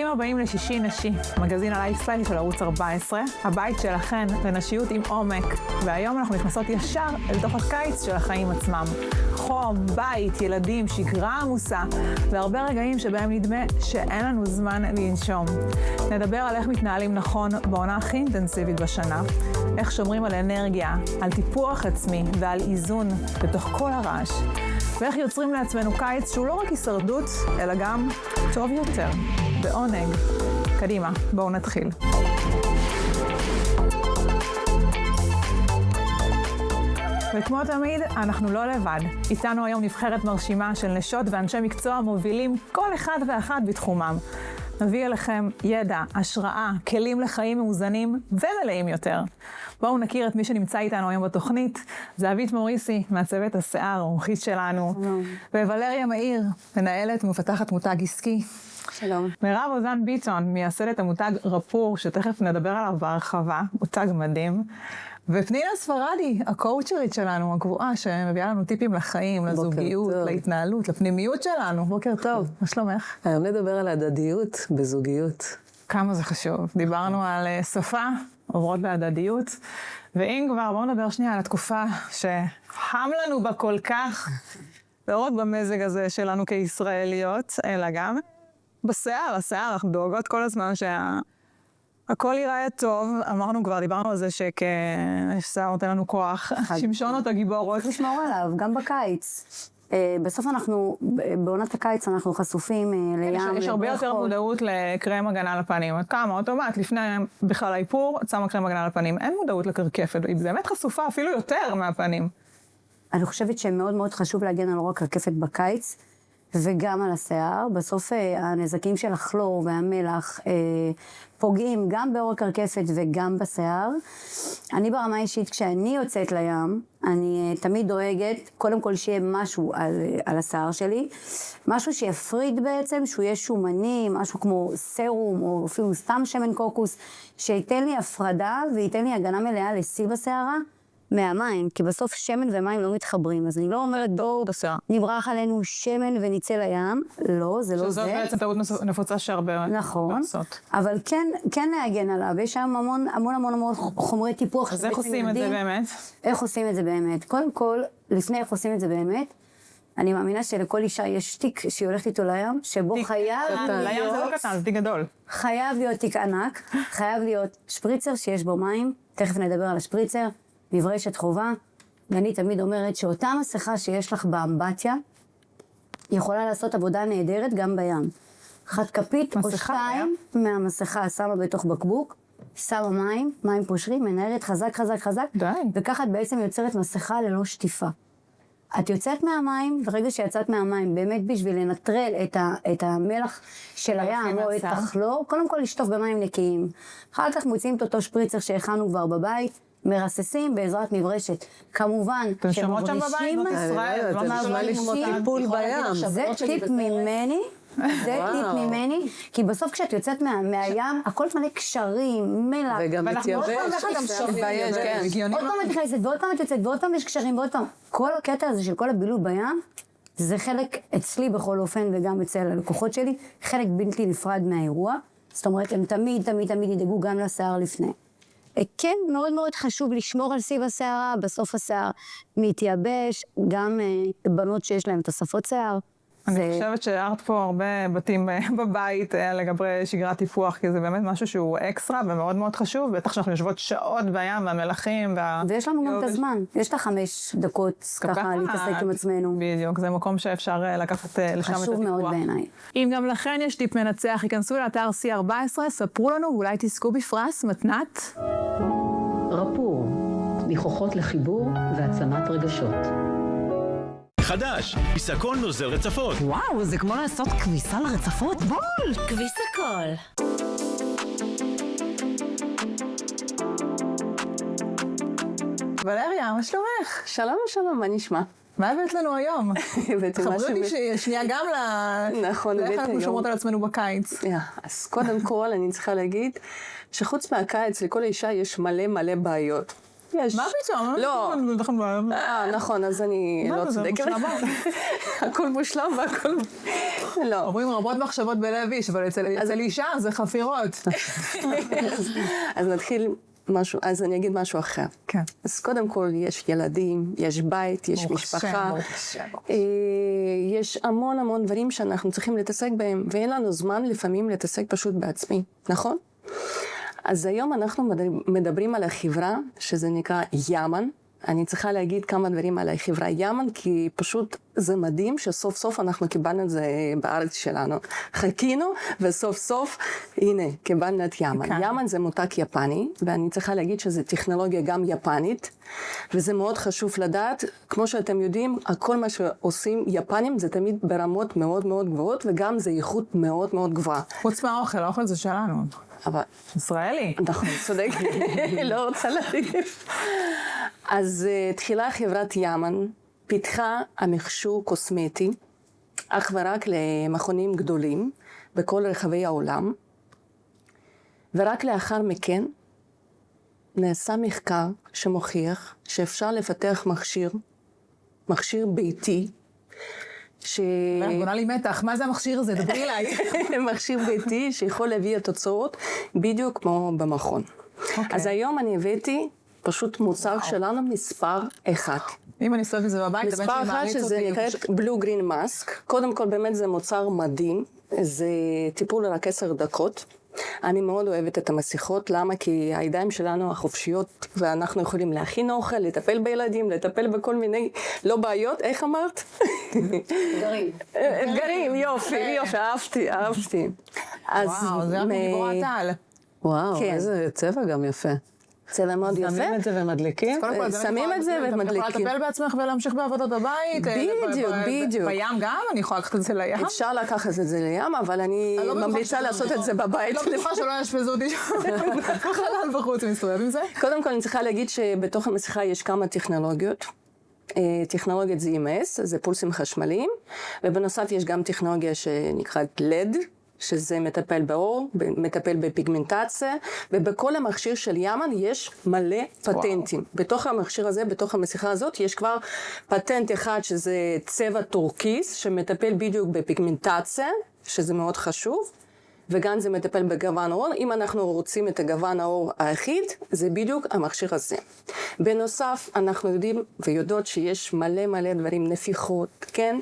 ברוכים הבאים לשישי נשי, מגזין הלייפסטייל של ערוץ 14, הבית שלכן לנשיות עם עומק, והיום אנחנו נכנסות ישר אל תוך הקיץ של החיים עצמם. חום, בית, ילדים, שגרה עמוסה, והרבה רגעים שבהם נדמה שאין לנו זמן לנשום. נדבר על איך מתנהלים נכון בעונה הכי אינטנסיבית בשנה, איך שומרים על אנרגיה, על טיפוח עצמי ועל איזון בתוך כל הרעש, ואיך יוצרים לעצמנו קיץ שהוא לא רק הישרדות, אלא גם טוב יותר, בעונג. קדימה, בואו נתחיל. וכמו תמיד, אנחנו לא לבד. איתנו היום נבחרת מרשימה של נשות ואנשי מקצוע מובילים כל אחד ואחת בתחומם. נביא אליכם ידע, השראה, כלים לחיים מאוזנים ומלאים יותר. בואו נכיר את מי שנמצא איתנו היום בתוכנית. זהבית מוריסי, מעצבת השיער, המומחית שלנו. וולריה מאיר, מנהלת ומפתחת מותג עסקי. שלום. מירב אוזן ביטון, מייסדת המותג רפור, שתכף נדבר עליו בהרחבה, מותג מדהים. ופנינה ספרדי, הקואוצ'רית שלנו, הקבועה, שמביאה לנו טיפים לחיים, לזוגיות, להתנהלות, לפנימיות שלנו. בוקר טוב, מה שלומך? היום נדבר על הדדיות בזוגיות. כמה זה חשוב. דיברנו על שפה, עוברות בהדדיות, ואם כבר, בואו נדבר שנייה על התקופה שחם לנו בה כל כך, לא רק במזג הזה שלנו כישראליות, אלא גם בשיער, אנחנו דואגות כל הזמן הכל ייראה טוב, אמרנו כבר, דיברנו על זה ששיער נותן לנו כוח, שמשונות הגיבורות. לשמור עליו, גם בקיץ. בסוף אנחנו, בעונת הקיץ אנחנו חשופים לים. יש הרבה יותר מודעות לקרם הגנה לפנים. כמה, אוטומט, לפני בכלל האיפור, שמה קרם הגנה לפנים. אין מודעות לקרקפת, היא באמת חשופה אפילו יותר מהפנים. אני חושבת שמאוד מאוד חשוב להגן על רק קרקפת בקיץ, וגם על השיער. בסוף הנזקים של הכלור והמלח פוגעים גם באור הקרקפת וגם בשיער. אני ברמה אישית, כשאני יוצאת לים, אני תמיד דואגת, קודם כל שיהיה משהו על השיער שלי, משהו שיפריד בעצם, שהוא יהיה שומני, משהו כמו סרום, או אפילו סתם שמן קוקוס, שייתן לי הפרדה וייתן לי הגנה מלאה לסיב השערה, מהמים, כי בסוף שמן ומים לא מתחברים, אז אני לא אומרת בואו נברח עלינו שמן ונצא לים, לא, זה לא זה. שזאת בעצם טעות נפוצה שהרבה נכון, לעשות. אבל כן להגן עליו, יש שם המון חומרי טיפוח. אז איך עושים את זה באמת? איך עושים את זה באמת? קודם כל, לפני איך עושים את זה באמת, אני מאמינה שלכל אישה יש תיק שהיא הולכת איתו לים, שבו חייב להיות... לים זה לא קטן, זה תיק גדול. חייב להיות תיק ענק, חייב להיות שפריצר שיש בו מים, תכף נדבר על השפריצר, מברשת חובה, ואני תמיד אומרת שאותה מסכה שיש לך באמבטיה, יכולה לעשות עבודה נהדרת גם בים. אחת כפית או שתיים מהמסכה שמה בתוך בקבוק, שמה מים פושרים, מנערת חזק, וככה את בעצם יוצרת מסכה ללא שטיפה. את יוצאת מהמים, ברגע שיצאת מהמים, באמת בשביל לנטרל את המלח של הים או את הכלור, קודם כל לשטוף במים נקיים. אחר כך מוצאים את אותו שפריצר שהכנו כבר בבית, מרססים בעזרת מברשת. כמובן, שמברישים, טיפול בים. זה טיפ ממני, כי בסוף כשאת יוצאת מהים, הכל מלא קשרים, מלח. וגם מתייבש. עוד פעם את נכנסת, ועוד פעם את יוצאת, ועוד פעם יש קשרים, ועוד פעם. כל הקטע הזה של כל הבילוי בים, זה חלק אצלי בכל אופן, וגם אצל הלקוחות שלי, חלק בלתי נפרד מהאירוע. זאת אומרת, הם תמיד ידאגו גם לשיער לפני. כן, מאוד מאוד חשוב לשמור על סיב השערה, בסוף השער מתייבש, גם בנות שיש להן תוספות שיער. אני חושבת שהערת פה הרבה בתים בבית לגבי שגרת טיפוח, כי זה באמת משהו שהוא אקסטרה ומאוד מאוד חשוב, בטח שאנחנו יושבות שעות בים והמלחים. ויש לנו גם את הזמן, יש לה 5 דקות ככה להתעסק עם עצמנו. בדיוק, זה מקום שאפשר לקחת לשם את הטיפוח. חשוב מאוד בעיניי. אם גם לכן יש טיפ מנצח, ייכנסו לאתר C14, ספרו לנו ואולי תזכו בפרס מתנת. רפור, ניחוחות לחיבור והעצמת רגשות. חדש, כביסקול נוזל רצפות. וואו, זה כמו לעשות כביסה לרצפות? בול! כביסקול. ולריה, מה שלומך? שלום, מה נשמע? מה הבאת לנו היום? חברו אותי שנייה גם נכון, איך אנחנו שומרות על עצמנו בקיץ. אז קודם כל אני צריכה להגיד שחוץ מהקיץ לכל אישה יש מלא בעיות. יש. מה פתאום? לא. נכון, אז אני לא צודקת. הכל מושלם והכל... לא. אומרים רבות מחשבות בלב איש, אבל אצל אישה זה חפירות. אז נתחיל משהו, אז אני אגיד משהו אחר. כן. אז קודם כל יש ילדים, יש בית, יש משפחה. יש המון המון דברים שאנחנו צריכים להתעסק בהם, ואין לנו זמן לפעמים להתעסק פשוט בעצמי, נכון? אז היום אנחנו מדברים על החברה, שזה נקרא ימן. אני צריכה להגיד כמה דברים על החברה ימן, כי פשוט זה מדהים שסוף סוף אנחנו קיבלנו את זה בארץ שלנו. חיכינו, וסוף סוף, הנה, קיבלנו את ימן. ימן זה מותג יפני, ואני צריכה להגיד שזה טכנולוגיה גם יפנית, וזה מאוד חשוב לדעת. כמו שאתם יודעים, כל מה שעושים יפנים זה תמיד ברמות מאוד מאוד גבוהות, וגם זה איכות מאוד מאוד גבוהה. חוץ מהאוכל, האוכל זה שלנו. אבל... ישראלי. נכון, צודק. לא רוצה להגיד. אז תחילה חברת ימן פיתחה המכשור קוסמטי, אך ורק למכונים גדולים בכל רחבי העולם, ורק לאחר מכן נעשה מחקר שמוכיח שאפשר לפתח מכשיר ביתי, בונה לי מתח, מה זה המכשיר הזה? דברי אליי. מכשיר ביתי שיכול להביא את התוצאות בדיוק כמו במכון. אז היום אני הבאתי פשוט מוצר שלנו מספר 1. אם אני סובבת את זה בבית, מספר 1 שזה נקראת Blue Green Mask. קודם כל באמת זה מוצר מדהים, זה טיפול רק 10 דקות. אני מאוד אוהבת את המסיכות, למה? כי הידיים שלנו החופשיות, ואנחנו יכולים להכין אוכל, לטפל בילדים, לטפל בכל מיני, לא בעיות, איך אמרת? אתגרים. אתגרים, יופי, אהבתי. וואו, זה רק מגיבורת על. וואו, איזה צבע גם יפה. צבע מאוד יפה. שמים את זה ומדליקים? שמים את זה ומדליקים. את יכולה לטפל בעצמך ולהמשיך בעבודות בבית. בדיוק. בים גם? אני יכולה לקחת את זה לים? אפשר לקחת את זה לים, אבל אני ממליצה לעשות את זה בבית. לא בטוחה שלא ישפזו אותי חלל בחוץ מסתובב עם זה. קודם כל אני צריכה להגיד שבתוך המסיכה יש כמה טכנולוגיות. טכנולוגיית ZMS, זה פולסים חשמליים, ובנוסף יש גם טכנולוגיה שנקראת LED, שזה מטפל באור, מטפל בפיגמנטציה, ובכל המכשיר של ימן יש מלא פטנטים. בתוך המכשיר הזה, בתוך המסיכה הזאת, יש כבר פטנט אחד שזה צבע טורקיס, שמטפל בדיוק בפיגמנטציה, שזה מאוד חשוב, וגם זה מטפל בגוון האור. אם אנחנו רוצים את הגוון האור האחיד, זה בדיוק המכשיר הזה. בנוסף, אנחנו יודעים ויודעות שיש מלא דברים, נפיחות, כן?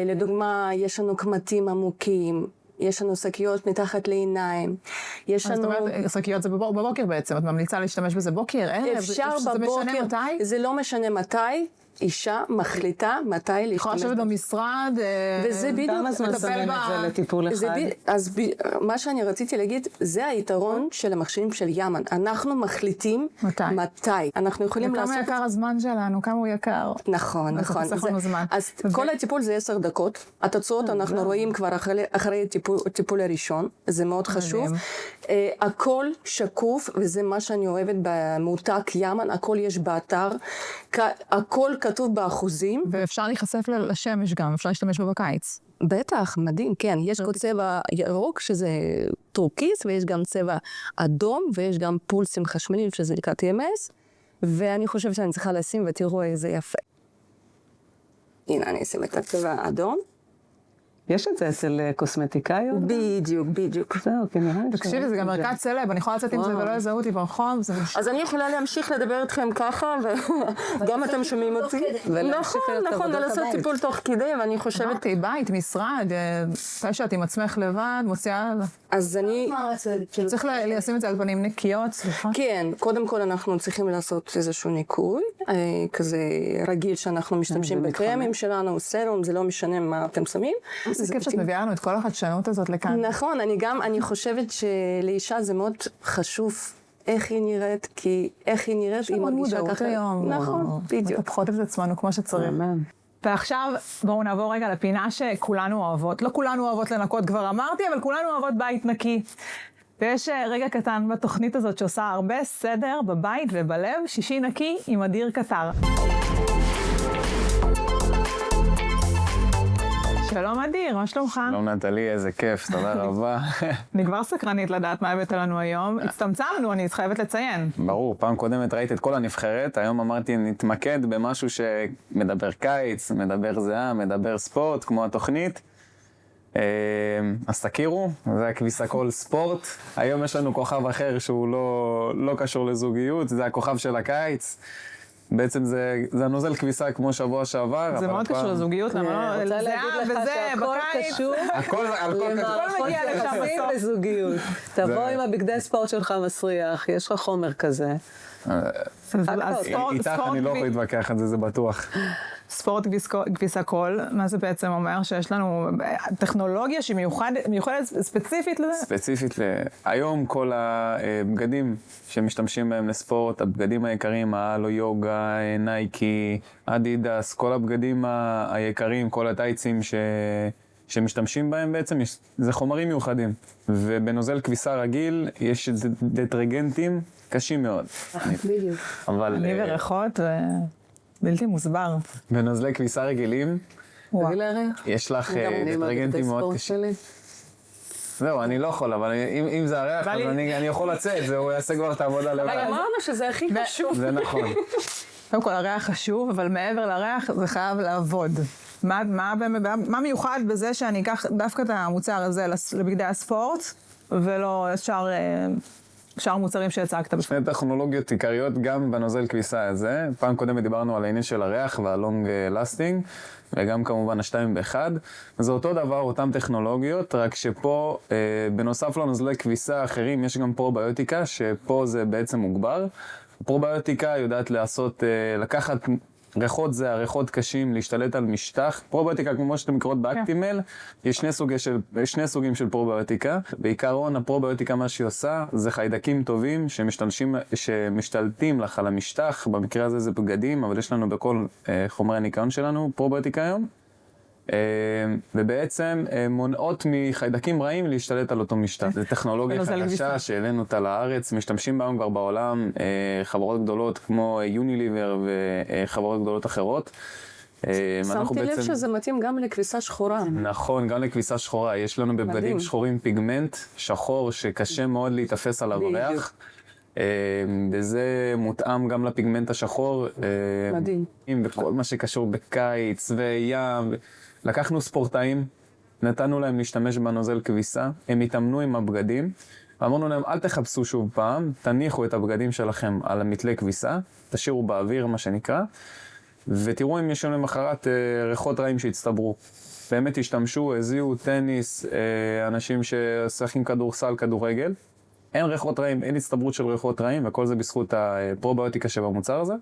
לדוגמה, יש לנו קמטים עמוקים, יש לנו שקיות מתחת לעיניים, יש לנו... זאת אומרת, שקיות זה בבוקר בעצם, את ממליצה להשתמש בזה בוקר, ערב? אפשר בבוקר. זה משנה מתי? זה לא משנה מתי, אישה מחליטה מתי להשתמש. יכולה לשבת במשרד, וזה בדיוק... כמה זמן שמים את זה לטיפול אחד? אז מה שאני רציתי להגיד, זה היתרון של המכשירים של ימן. אנחנו מחליטים מתי. אנחנו יכולים לעשות... וכמה יקר הזמן שלנו, כמה הוא יקר. נכון. אז כל הטיפול זה 10 דקות. התוצאות אנחנו רואים כבר אחרי הטיפול הראשון. זה מאוד חשוב. הכל שקוף, וזה מה שאני אוהבת במותג ימן. הכל יש באתר. הכל כתוב באחוזים. ואפשר להיחשף לשמש גם, אפשר להשתמש בו בקיץ. בטח, מדהים, כן. יש עוד צבע ירוק, שזה טורקיס, ויש גם צבע אדום, ויש גם פולסים חשמליים, שזה נקרא TMS, ואני חושבת שאני צריכה לשים, ותראו איזה יפה. הנה, אני אשים את הצבע האדום. יש את זה אצל קוסמטיקאיות? בדיוק. זהו, כן, נראה לי. תקשיבי, זה גם מרכז סלב, אני יכולה לצאת עם זה ולא יזהו אותי ברחוב. אז אני יכולה להמשיך לדבר איתכם ככה, וגם אתם שומעים אותי. נכון, ולעשות טיפול תוך כדי, ואני חושבת... אמרתי, בית, משרד, מתי שאת עם עצמך לבד, מוציאה... אז אני... צריך לשים את זה על פנים נקיות, סליחה. כן, קודם כל אנחנו צריכים לעשות איזשהו ניקוי, כזה רגיל שאנחנו משתמשים בקרמים שלנו, סרום, זה לא משנה מה אתם שמים. זה כיף שאת מביאה לנו את כל החדשנות הזאת לכאן. נכון, אני חושבת שלאישה זה מאוד חשוב איך היא נראית, כי איך היא נראית היא מרגישה ככה. נכון, בדיוק. מטפחות את עצמנו כמו שצריך. ועכשיו בואו נעבור רגע לפינה שכולנו אוהבות. לא כולנו אוהבות לנקות כבר אמרתי, אבל כולנו אוהבות בית נקי. ויש רגע קטן בתוכנית הזאת שעושה הרבה סדר בבית ובלב, שישי נקי עם אדיר קטר. שלום אדיר, מה שלומך? שלום נטלי, איזה כיף, תודה רבה. אני כבר סקרנית לדעת מה הבאת לנו היום. הצטמצמנו, אני חייבת לציין. ברור, פעם קודמת ראית את כל הנבחרת, היום אמרתי נתמקד במשהו שמדבר קיץ, מדבר זהה, מדבר ספורט, כמו התוכנית. אז תכירו, זה הכביסה כל ספורט. היום יש לנו כוכב אחר שהוא לא קשור לזוגיות, זה הכוכב של הקיץ. בעצם זה הנוזל כביסה כמו שבוע שעבר. זה מאוד קשור לזוגיות, למה לא? זה וזה, בקיץ. הכל מגיע לשם בסוף. לזוגיות. תבוא עם הבגדי ספורט שלך מסריח, יש לך חומר כזה. איתך אני לא יכול להתווכח על זה, זה בטוח. ספורט כביסה קול, מה זה בעצם אומר? שיש לנו טכנולוגיה שהיא מיוחדת ספציפית לזה? ספציפית היום כל הבגדים שמשתמשים בהם לספורט, הבגדים היקרים, האלו יוגה, נייקי, אדידס, כל הבגדים היקרים, כל הטייצים שמשתמשים בהם בעצם, זה חומרים מיוחדים. ובנוזל כביסה רגיל יש דטרגנטים קשים מאוד. בדיוק. אני וריחות בלתי מוסבר. בנוזלי כביסה רגילים, תביא להריח. יש לך דטרגנטים מאוד קשים. זהו, אני לא יכול, אבל אם זה הריח, אז אני יכול לצאת, הוא יעשה כבר את העבודה לבד. רגע, אמרנו שזה הכי חשוב. זה נכון. קודם כל, הריח חשוב, אבל מעבר לריח זה חייב לעבוד. מה מיוחד בזה שאני אקח דווקא את המוצר הזה לבגדי הספורט, ולא שאר מוצרים שהצגת? שני טכנולוגיות עיקריות גם בנוזל כביסה הזה. פעם קודמת דיברנו על העניין של הריח והלונג לסטינג, וגם כמובן השתיים באחד. זה אותו דבר, אותם טכנולוגיות, רק שפה, בנוסף לנוזלי כביסה אחרים, יש גם פרוביוטיקה, שפה זה בעצם מוגבר. פרוביוטיקה יודעת לקחת ריחות זה ריחות קשים, להשתלט על משטח. פרוביוטיקה, כמו שאתם מכירות באקטימל, יש שני סוגים של פרוביוטיקה. בעיקרון, הפרוביוטיקה, מה שהיא עושה, זה חיידקים טובים שמשתלטים לך על המשטח. במקרה הזה זה בגדים, אבל יש לנו בכל חומרי הניקיון שלנו פרוביוטיקה היום. ובעצם מונעות מחיידקים רעים להשתלט על אותו משטח. זו טכנולוגיה חדשה שהעלינו אותה לארץ, משתמשים בהם כבר בעולם, חברות גדולות כמו יוניליבר וחברות גדולות אחרות. שמתי לב שזה מתאים גם לכביסה שחורה. נכון, גם לכביסה שחורה. יש לנו בבגדים שחורים פיגמנט שחור שקשה מאוד להתאפס עליו ריח. וזה מותאם גם לפיגמנט השחור. מדהים. וכל מה שקשור בקיץ וים. לקחנו ספורטאים, נתנו להם להשתמש בנוזל כביסה, הם התאמנו עם הבגדים, ואמרנו להם, אל תחפשו שוב פעם, תניחו את הבגדים שלכם על המתלה כביסה, תשאירו באוויר מה שנקרא, ותראו אם יש לנו למחרת ריחות רעים שהצטברו. באמת השתמשו, הזיעו טניס, אנשים ששחקים כדורסל, כדורגל, אין ריחות רעים, אין הצטברות של ריחות רעים, וכל זה בזכות הפרוביוטיקה שבמוצר הזה.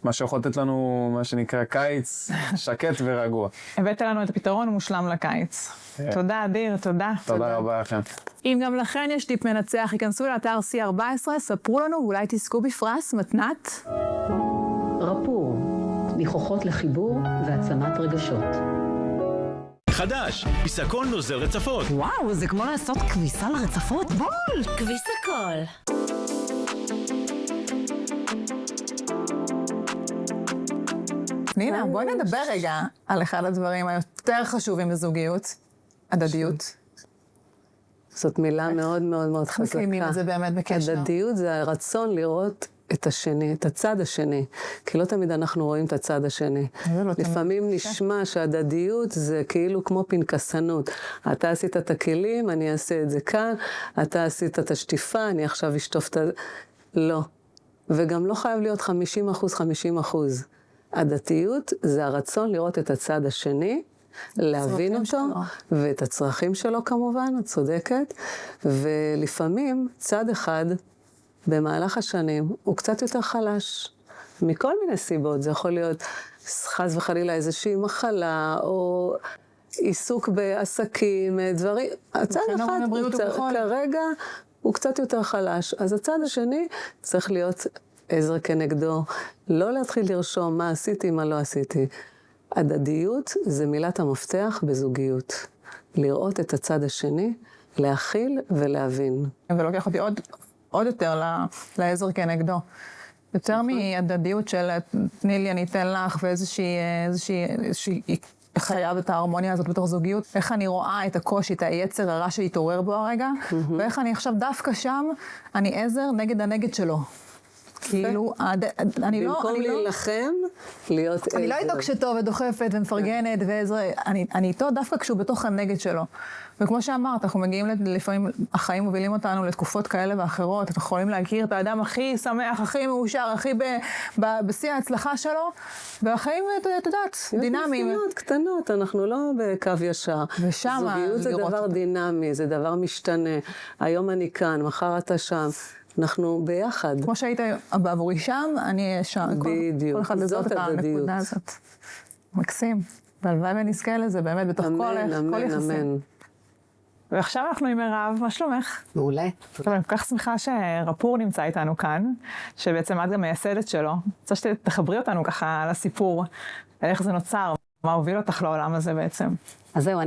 מה שיכול לתת לנו, מה שנקרא, קיץ שקט ורגוע. הבאת לנו את הפתרון מושלם לקיץ. תודה, אדיר, תודה. תודה רבה לכם. אם גם לכן יש טיפ מנצח, היכנסו לאתר C14, ספרו לנו ואולי תזכו בפרס מתנת. רפור, ניחוחות לחיבור והעצמת רגשות. חדש, עיסקון נוזל רצפות. וואו, זה כמו לעשות כביסה לרצפות? בול! כביסה קול. נינה, בואי נדבר רגע על אחד הדברים היותר חשובים בזוגיות, הדדיות. זאת מילה מאוד מאוד מאוד חזקה. מסיימים את זה באמת בקשר. הדדיות זה הרצון לראות את השני, את הצד השני. כי לא תמיד אנחנו רואים את הצד השני. לפעמים נשמע שהדדיות זה כאילו כמו פנקסנות. אתה עשית את הכלים, אני אעשה את זה כאן, אתה עשית את השטיפה, אני עכשיו אשטוף את... לא. וגם לא חייב להיות 50%, 50%. הדתיות זה הרצון לראות את הצד השני, להבין אותו, ואת הצרכים שלו כמובן, את צודקת, ולפעמים צד אחד במהלך השנים הוא קצת יותר חלש, מכל מיני סיבות. זה יכול להיות חס וחלילה איזושהי מחלה, או עיסוק בעסקים, דברים. הצד אחד כרגע הוא קצת יותר חלש, אז הצד השני צריך להיות עזר כנגדו, לא להתחיל לרשום מה עשיתי, מה לא עשיתי. הדדיות זה מילת המפתח בזוגיות. לראות את הצד השני, להכיל ולהבין. ולוקח אותי עוד יותר לעזר כנגדו. יותר מהדדיות של תני לי, אני אתן לך, ואיזושהי חייב את ההרמוניה הזאת בתוך זוגיות, איך אני רואה את הקושי, את היצר הרע שהתעורר בו הרגע, ואיך אני עכשיו דווקא שם, אני עזר נגד הנגד שלו. כאילו, אני לא... במקום להילחם, להיות עזר. אני לא איתו כשטוב ודוחפת ומפרגנת ועזר, אני איתו דווקא כשהוא בתוך הנגד שלו. וכמו שאמרת, אנחנו מגיעים לפעמים, החיים מובילים אותנו לתקופות כאלה ואחרות, אנחנו יכולים להכיר את האדם הכי שמח, הכי מאושר, הכי בשיא ההצלחה שלו, והחיים, את יודעת, דינמיים. יש נפילות קטנות, אנחנו לא בקו ישר. ושם זוגיות זה דבר דינמי, זה דבר משתנה. היום אני כאן, מחר אתה שם. אנחנו ביחד. כמו שהיית בעבורי שם, אני אהיה שם. בדיוק. כל אחד לזאת את הנקודה הזאת. מקסים. והלוואי ונזכה לזה, באמת, בתוך כל יחסים. ועכשיו אנחנו עם מירב, מה שלומך? מעולה. אני כל כך שמחה שרפור נמצא איתנו כאן, שבעצם את גם מייסדת שלו. אני רוצה שתחברי אותנו ככה לסיפור, על איך זה נוצר, מה הוביל אותך לעולם הזה בעצם. אז זהו,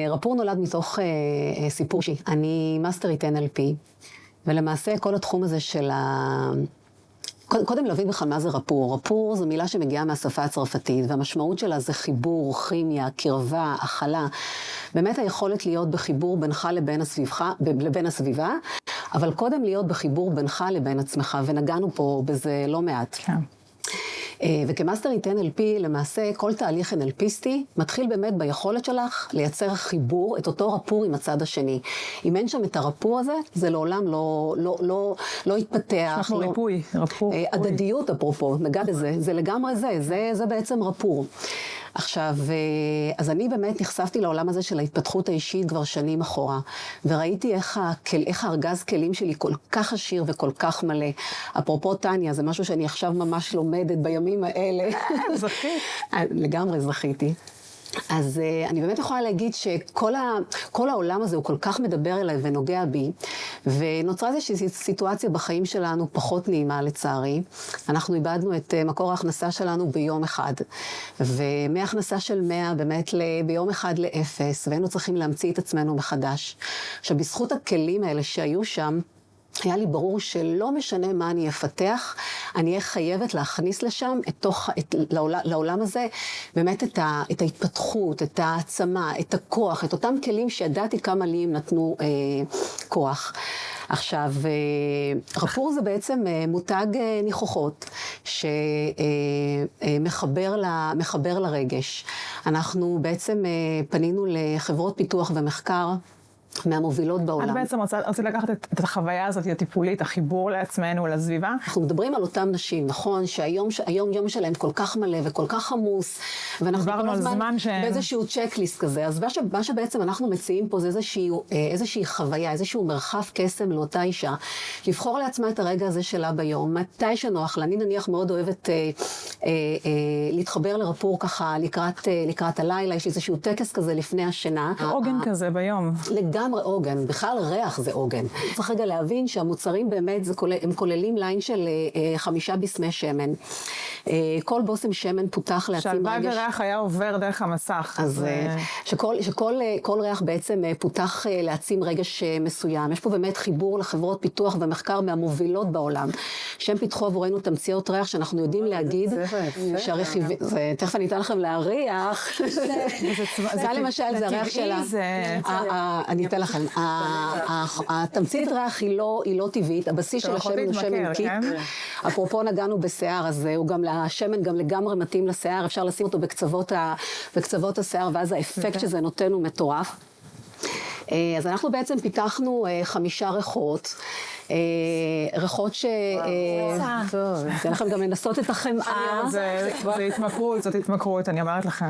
רפור נולד מתוך סיפור שלי. אני מאסטרית NLP, ולמעשה כל התחום הזה של קודם להבין בכלל מה זה רפור. רפור זו מילה שמגיעה מהשפה הצרפתית, והמשמעות שלה זה חיבור, כימיה, קרבה, הכלה. באמת היכולת להיות בחיבור בינך לבין הסביבה, אבל קודם להיות בחיבור בינך לבין עצמך, ונגענו פה בזה לא מעט. כן. וכמאסטרית NLP, למעשה כל תהליך NLPיסטי מתחיל באמת ביכולת שלך לייצר חיבור, את אותו רפור עם הצד השני. אם אין שם את הרפור הזה, זה לעולם לא יתפתח. אנחנו ריפוי, רפור. הדדיות אפרופו, נגע בזה, זה לגמרי זה בעצם רפור. עכשיו, אז אני באמת נחשפתי לעולם הזה של ההתפתחות האישית כבר שנים אחורה, וראיתי איך הארגז כלים שלי כל כך עשיר וכל כך מלא. אפרופו טניה, זה משהו שאני עכשיו ממש לומדת בימים האלה. זכית. לגמרי זכיתי. אז אני באמת יכולה להגיד שכל העולם הזה הוא כל כך מדבר אליי ונוגע בי, ונוצרה איזושהי סיטואציה בחיים שלנו פחות נעימה לצערי. אנחנו איבדנו את מקור ההכנסה שלנו ביום אחד, ומהכנסה של 100 באמת ביום אחד ל0, והיינו צריכים להמציא את עצמנו מחדש. עכשיו, בזכות הכלים האלה שהיו שם, היה לי ברור שלא משנה מה אני אפתח, אני אהיה חייבת להכניס לשם לעולם הזה, באמת את ההתפתחות, את העצמה, את הכוח, את אותם כלים שידעתי כמה לי הם נתנו כוח. עכשיו, רפור זה בעצם מותג ניחוחות שמחבר לרגש. אנחנו בעצם פנינו לחברות פיתוח ומחקר, מהמובילות בעולם. את בעצם רוצה לקחת את החוויה הזאת, הטיפולית, החיבור לעצמנו, לסביבה? אנחנו מדברים על אותם נשים, נכון? שהיום יום שלהם כל כך מלא וכל כך עמוס, ואנחנו כל הזמן באיזשהו צ'קליסט כזה. אז מה שבעצם אנחנו מציעים פה זה איזושהי חוויה, איזשהו מרחב קסם לאותה אישה, לבחור לעצמה את הרגע הזה שלה ביום, מתי שנוח לה. אני נניח מאוד אוהבת להתחבר לרפור ככה לקראת הלילה, יש איזשהו טקס כזה לפני השינה. עוגן כזה ביום. לגמרי עוגן, בכלל ריח זה עוגן. צריך רגע להבין שהמוצרים באמת הם כוללים ליין של 5 בשמי שמן. כל בושם שמן פותח להעצים רגש. שהלוואי וריח היה עובר דרך המסך. אז שכל ריח בעצם פותח להעצים רגש מסוים. יש פה באמת חיבור לחברות פיתוח ומחקר מהמובילות בעולם, שהם פיתחו עבורנו תמציות ריח שאנחנו יודעים להגיד שהרכיבים, תכף אני אתן לכם להריח. זה למשל, זה הריח שלה. אני אתן לכם, התמצית ריח היא לא טבעית, הבסיס של השמן הוא שמן קיק. אפרופו נגענו בשיער, אז השמן גם לגמרי מתאים לשיער, אפשר לשים אותו בקצוות השיער, ואז האפקט שזה נותן הוא מטורף. אז אנחנו בעצם פיתחנו 5 ריחות. ריחות אתן לכם גם לנסות את החמאה. זה התמכרות, זאת התמכרות, אני אומרת לכם.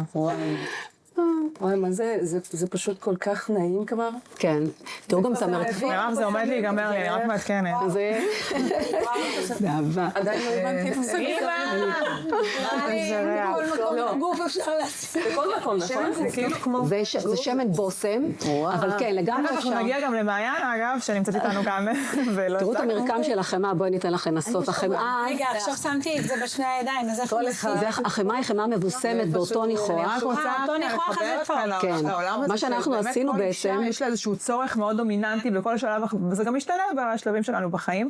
וואי, מה זה? זה פשוט כל כך נעים כבר. כן. תראו גם צמרת. מירב, זה עומד להיגמר לי, אני רק מעדכנת. זה אהבה. עדיין לא הבנתי את זה. בכל מקום גוף אפשר לעשות. בכל מקום, נכון? זה כאילו כמו... זה שמן בושם, אבל כן, לגמרי אפשר. אנחנו נגיע גם למעיין, אגב, שנמצאת איתנו כאן. תראו את המרקם של החמאה, בואי ניתן לכם לנסות. החמאה... רגע, עכשיו שמתי את זה בשני הידיים, אז איפה נסים? החמאה היא חמאה מבוסמת באותו ניחוח. אותו ניחוח הזה פה. כן, מה שאנחנו עשינו בעצם... יש לה איזשהו צורך מאוד דומיננטי בכל שלב, וזה גם משתנה בשלבים שלנו בחיים.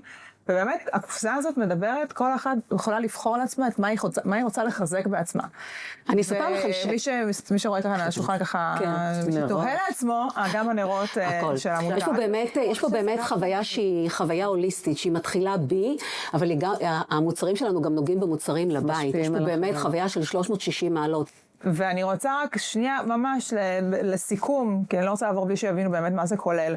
ובאמת, הקופסה הזאת מדברת, כל אחת יכולה לבחור לעצמה את מה היא רוצה לחזק בעצמה. אני אספר לכם מי שרואה ככה על השולחן ככה, שתוהה לעצמו, גם הנרות של המודעת. יש פה באמת חוויה שהיא חוויה הוליסטית, שהיא מתחילה בי, אבל המוצרים שלנו גם נוגעים במוצרים לבית. יש פה באמת חוויה של 360 מעלות. ואני רוצה רק שנייה ממש לסיכום, כי אני לא רוצה לעבור בלי שיבינו באמת מה זה כולל.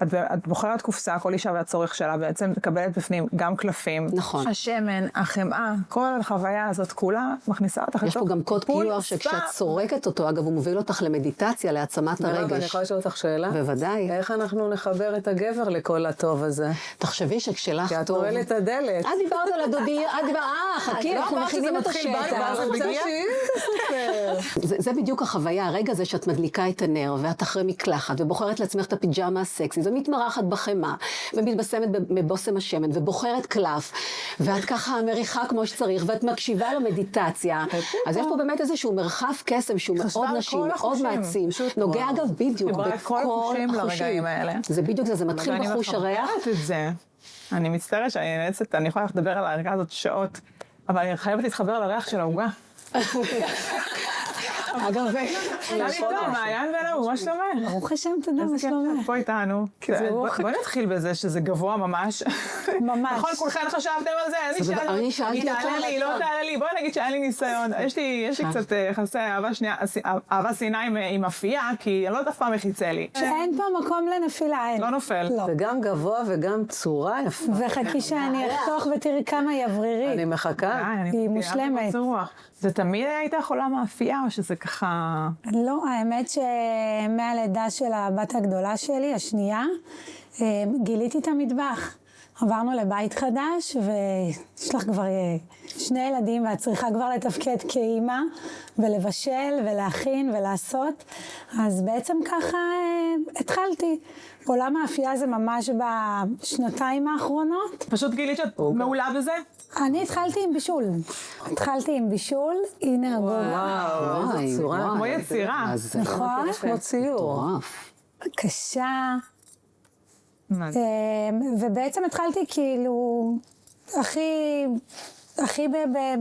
את בוחרת קופסה, כל אישה והצורך שלה, בעצם מקבלת בפנים גם קלפים. נכון. השמן, החמאה, כל החוויה הזאת כולה מכניסה אותך לתוך יש פה גם קוד QR שכשאת צורקת אותו, אגב, הוא מוביל אותך למדיטציה, להעצמת הרגש. אני יכולה לשאול אותך שאלה? בוודאי. איך אנחנו נחבר את הגבר לכל הטוב הזה? תחשבי שכשלך טוב... כי את טורלת את הדלת. את דיברת על הדודי, חכי, אנחנו מכינים את השטח. זה בדיוק החוויה, הרגע הזה שאת מדליקה את הנר, ואת אחרי מקלחת, ובוחרת לעצמך את הפיג'מה הסקסית, ומתמרחת בחמה, ומתבשמת בבושם השמן, ובוחרת קלף, ואת ככה מריחה כמו שצריך, ואת מקשיבה למדיטציה. אז יש פה באמת איזשהו מרחב קסם שהוא מאוד נשי, מאוד מעצים. נוגע אגב בדיוק בכל החושים. זה בדיוק זה מתחיל בחוש הריח. אני מצטערת שאני נאצת, אני יכולה לדבר על הערכה הזאת שעות, אבל אני חייבת להתחבר לריח של העוגה. אגב, למה טוב, מעיין ולאו, מה שלומך? ברוך השם, תודה, מה שלומך? פה איתנו. בואי נתחיל בזה שזה גבוה ממש. ממש. נכון, כולכם חשבתם על זה? אני שאלתי היא תעלה לי, לא תעלה לי, בואי נגיד שהיה לי ניסיון. יש לי קצת יחסי אהבה שנאה עם אפייה, כי אני לא יודעת אף פעם איך יצא לי. אין פה מקום לנפילה, אין. לא נופל. זה גם גבוה וגם צורה יפה. וחכי שאני אחתוך ותראי כמה היא אוורירית. אני מחכה. היא מושלמת. זה תמיד הייתה חולה מאפייה, או שזה ככה... לא, האמת שמהלידה של הבת הגדולה שלי, השנייה, גיליתי את המטבח. עברנו לבית חדש, ויש לך כבר 2 ילדים, ואת צריכה כבר לתפקד כאימא, ולבשל, ולהכין, ולעשות. אז בעצם ככה התחלתי. עולם האפייה זה ממש בשנתיים האחרונות. פשוט גילית שאת מעולה בזה? אני התחלתי עם בישול. הנה הגובה. וואו, איזה צורה. כמו יצירה. נכון? כמו ציור. קשה. ובעצם התחלתי כאילו הכי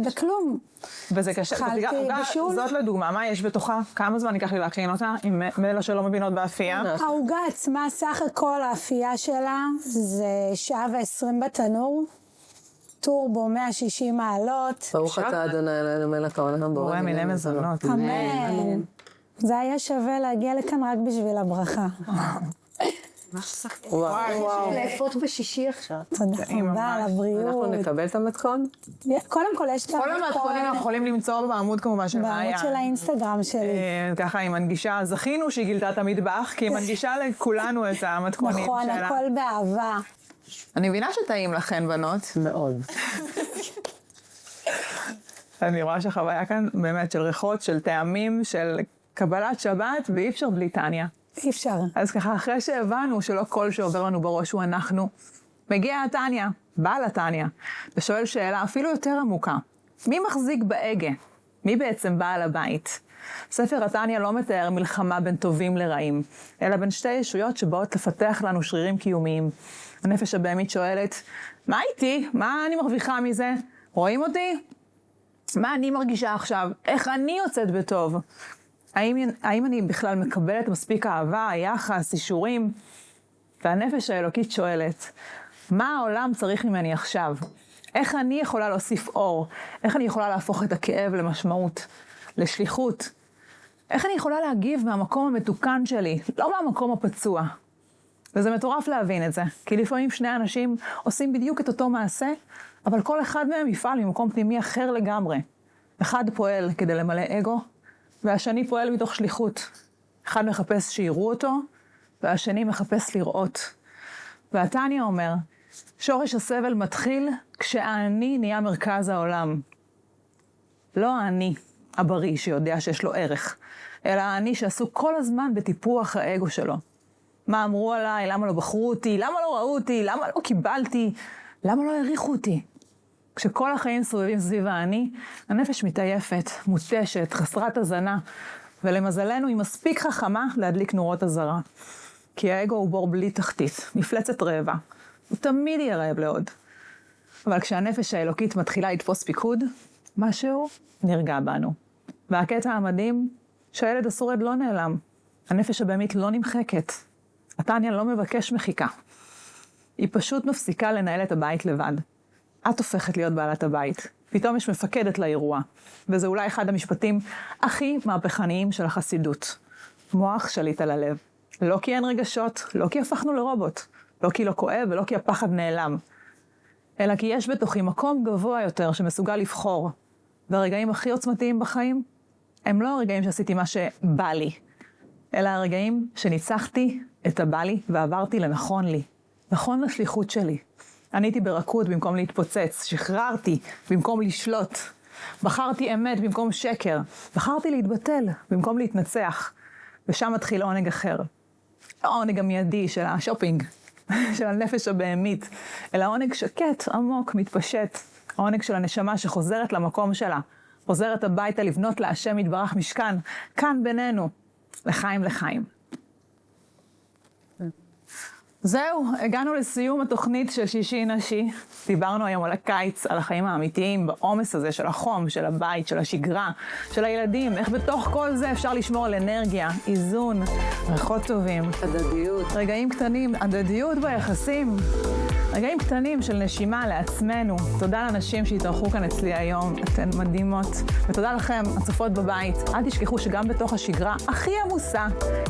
בכלום. וזה קשה. התחלתי בישול. זאת לדוגמה, מה יש בתוכה? כמה זמן ייקח לי להכין אותה? עם אלה שלא מבינות באפייה? העוגה עצמה, סך הכל האפייה שלה, זה 1:20 שעה בתנור. טורבו 160 מעלות. ברוך אתה אדוני אלוהינו מלך העולם בורא מיני מזונות. אמן. זה היה שווה להגיע לכאן רק בשביל הברכה. וואו. לאפות בשישי עכשיו. תודה רבה על הבריאות. אנחנו נקבל את המתכון? קודם כל יש את כל המתכונים אנחנו יכולים למצוא בעמוד כמובן של מאיה. בעמוד של האינסטגרם שלי. ככה היא מנגישה, זכינו שהיא גילתה את המטבח, כי היא מנגישה לכולנו את המתכונים שלה. נכון, הכל באהבה. אני מבינה שטעים לכן, בנות. מאוד. אני רואה שהחוויה כאן באמת של ריחות, של טעמים, של קבלת שבת, ואי אפשר בלי טניה. אי אפשר. אז ככה, אחרי שהבנו שלא כל שעובר לנו בראש הוא אנחנו, מגיע הטניה, בעל הטניה, ושואל שאלה אפילו יותר עמוקה. מי מחזיק בהגה? מי בעצם בעל הבית? ספר הטניה לא מתאר מלחמה בין טובים לרעים, אלא בין שתי ישויות שבאות לפתח לנו שרירים קיומיים. הנפש הבהמית שואלת, מה איתי? מה אני מרוויחה מזה? רואים אותי? מה אני מרגישה עכשיו? איך אני יוצאת בטוב? האם אני בכלל מקבלת מספיק אהבה, יחס, אישורים? והנפש האלוקית שואלת, מה העולם צריך ממני עכשיו? איך אני יכולה להוסיף אור? איך אני יכולה להפוך את הכאב למשמעות, לשליחות? איך אני יכולה להגיב מהמקום המתוקן שלי, לא מהמקום הפצוע? וזה מטורף להבין את זה, כי לפעמים שני אנשים עושים בדיוק את אותו מעשה, אבל כל אחד מהם יפעל ממקום פנימי אחר לגמרי. אחד פועל כדי למלא אגו, והשני פועל מתוך שליחות. אחד מחפש שיראו אותו, והשני מחפש לראות. והתניא אומר, שורש הסבל מתחיל כשהאני נהיה מרכז העולם. לא האני הבריא שיודע שיש לו ערך, אלא האני שעסוק כל הזמן בטיפוח האגו שלו. מה אמרו עליי? למה לא בחרו אותי? למה לא ראו אותי? למה לא קיבלתי? למה לא העריכו אותי? כשכל החיים סובבים סביב האני, הנפש מתעייפת, מותשת, חסרת הזנה, ולמזלנו היא מספיק חכמה להדליק נורות הזרה. כי האגו הוא בור בלי תחתית, מפלצת רעבה. הוא תמיד יהיה רעב לעוד. אבל כשהנפש האלוקית מתחילה לתפוס פיקוד, משהו נרגע בנו. והקטע המדהים, שהילד השורד לא נעלם. הנפש הבהמית לא נמחקת. התניא לא מבקש מחיקה. היא פשוט מפסיקה לנהל את הבית לבד. את הופכת להיות בעלת הבית. פתאום יש מפקדת לאירוע. וזה אולי אחד המשפטים הכי מהפכניים של החסידות. מוח שליט על הלב. לא כי אין רגשות, לא כי הפכנו לרובוט. לא כי לא כואב ולא כי הפחד נעלם. אלא כי יש בתוכי מקום גבוה יותר שמסוגל לבחור. והרגעים הכי עוצמתיים בחיים הם לא הרגעים שעשיתי מה שבא לי, אלא הרגעים שניצחתי את הבא לי ועברתי לנכון לי. נכון לשליחות שלי. עניתי ברכות במקום להתפוצץ, שחררתי במקום לשלוט. בחרתי אמת במקום שקר. בחרתי להתבטל במקום להתנצח. ושם מתחיל עונג אחר. לא העונג המיידי של השופינג, של הנפש הבהמית, אלא עונג שקט, עמוק, מתפשט. העונג של הנשמה שחוזרת למקום שלה. חוזרת הביתה לבנות להשם יתברך משכן, כאן בינינו, לחיים לחיים. זהו, הגענו לסיום התוכנית של שישי נשי. דיברנו היום על הקיץ, על החיים האמיתיים, בעומס הזה של החום, של הבית, של השגרה, של הילדים, איך בתוך כל זה אפשר לשמור על אנרגיה, איזון, ריחות טובים. הדדיות. רגעים קטנים, הדדיות ביחסים. רגעים קטנים של נשימה לעצמנו. תודה לאנשים שהתארחו כאן אצלי היום, אתן מדהימות. ותודה לכם, הצופות בבית. אל תשכחו שגם בתוך השגרה הכי עמוסה,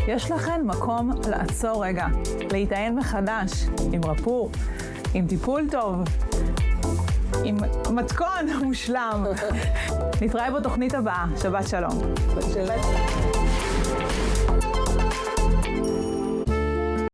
יש לכם מקום לעצור רגע, להתעיין מחדש, עם רפור, עם טיפול טוב, עם מתכון מושלם. נתראה בתוכנית הבאה, שבת שלום. שבת שלום.